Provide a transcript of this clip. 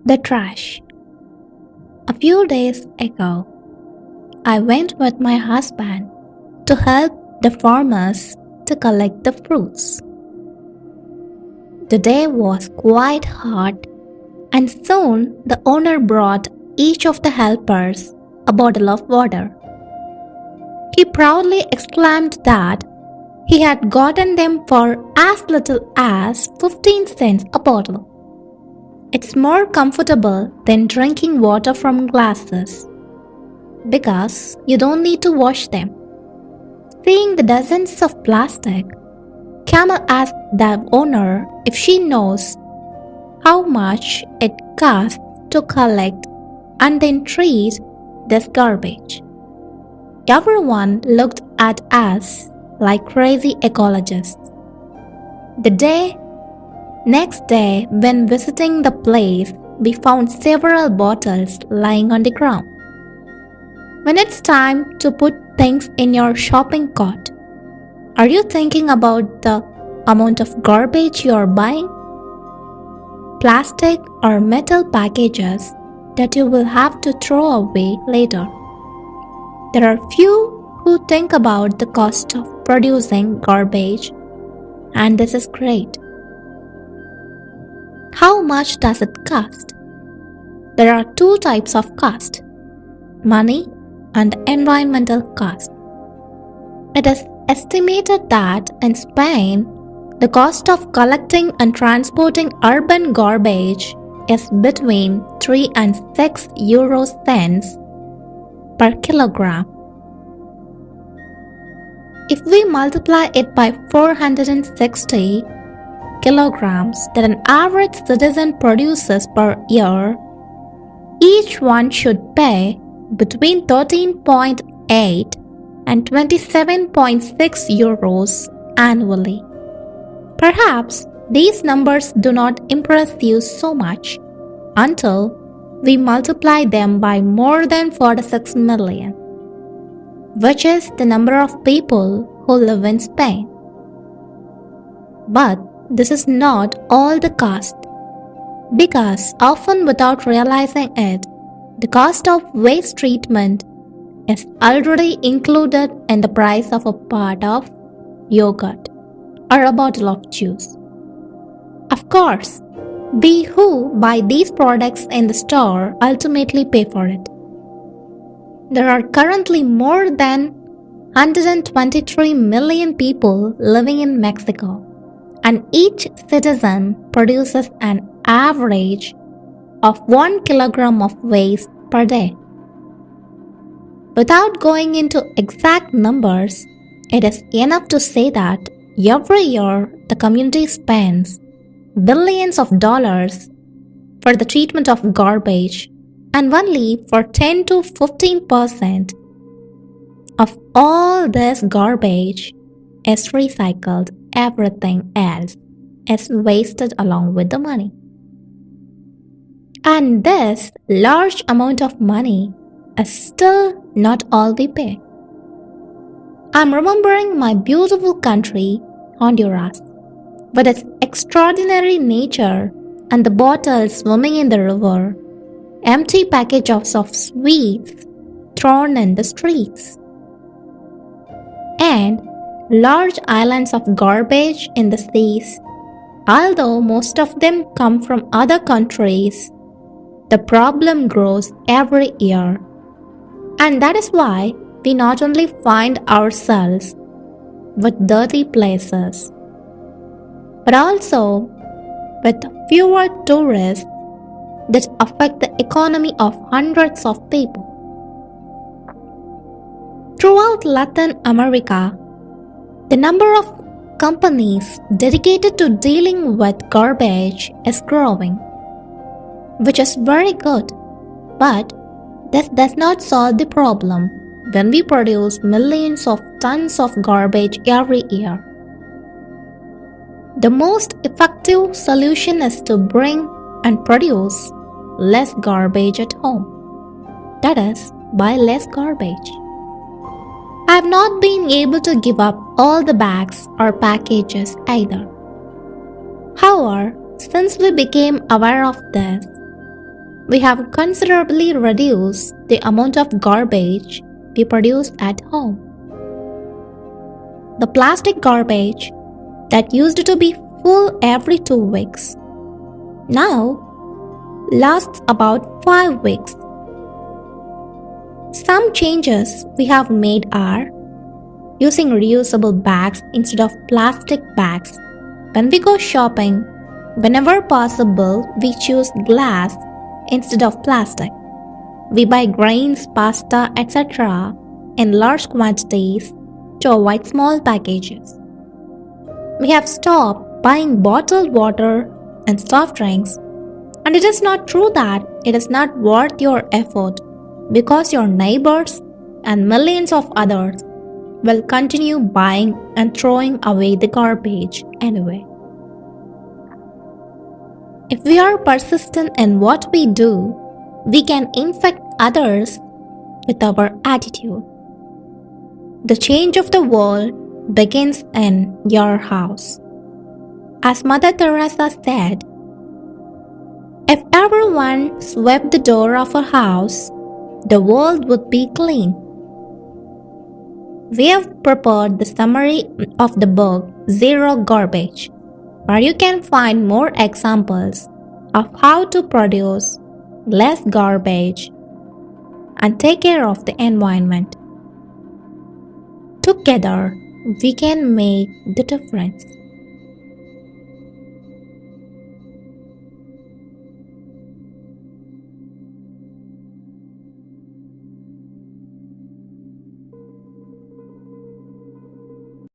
The trash. A few days ago, I went with my husband to help the farmers to collect the fruits. The day was quite hot, and soon the owner brought each of the helpers a bottle of water. He proudly exclaimed that he had gotten them for as little as 15 cents a bottle. It's more comfortable than drinking water from glasses because you don't need to wash them. Seeing the dozens of plastic, Camel asked the owner if she knows how much it costs to collect and then treat this garbage. Everyone looked at us like crazy ecologists. Next day, when visiting the place, we found several bottles lying on the ground. When it's time to put things in your shopping cart, are you thinking about the amount of garbage you're buying? Plastic or metal packages that you will have to throw away later. There are few who think about the cost of producing garbage, and this is great. How much does it cost? There are two types of cost: money and environmental cost. It is estimated that in Spain, the cost of collecting and transporting urban garbage is between 3 and 6 euro cents per kilogram. If we multiply it by 460 kilograms that an average citizen produces per year, each one should pay between 13.8 and 27.6 euros annually. Perhaps these numbers do not impress you so much until we multiply them by more than 46 million, which is the number of people who live in Spain. But this is not all the cost, because often without realizing it, the cost of waste treatment is already included in the price of a pot of yogurt or a bottle of juice. Of course, we who buy these products in the store ultimately pay for it. There are currently more than 123 million people living in Mexico, and each citizen produces an average of 1 kilogram of waste per day. Without going into exact numbers, it is enough to say that every year the community spends billions of dollars for the treatment of garbage, and only for 10 to 15% of all this garbage is recycled. Everything else is wasted along with the money. And this large amount of money is still not all we pay. I'm remembering my beautiful country, Honduras, with its extraordinary nature and the bottles swimming in the river, empty packages of sweets thrown in the streets, and large islands of garbage in the seas. Although most of them come from other countries, the problem grows every year. And that is why we not only find ourselves with dirty places, but also with fewer tourists that affect the economy of hundreds of people. Throughout Latin America, the number of companies dedicated to dealing with garbage is growing, which is very good, but this does not solve the problem when we produce millions of tons of garbage every year. The most effective solution is to bring and produce less garbage at home. That is, buy less garbage. I have not been able to give up all the bags or packages either. However, since we became aware of this, we have considerably reduced the amount of garbage we produce at home. The plastic garbage that used to be full every 2 weeks now lasts about 5 weeks. Some changes we have made are using reusable bags instead of plastic bags. When we go shopping, whenever possible, we choose glass instead of plastic. We buy grains, pasta, etc. in large quantities to avoid small packages. We have stopped buying bottled water and soft drinks, and it is not true that it is not worth your effort because your neighbors and millions of others will continue buying and throwing away the garbage anyway. If we are persistent in what we do, we can infect others with our attitude. The change of the world begins in your house. As Mother Teresa said, if everyone swept the door of a house, the world would be clean. We have prepared the summary of the book Zero Garbage, where you can find more examples of how to produce less garbage and take care of the environment. Together, we can make the difference.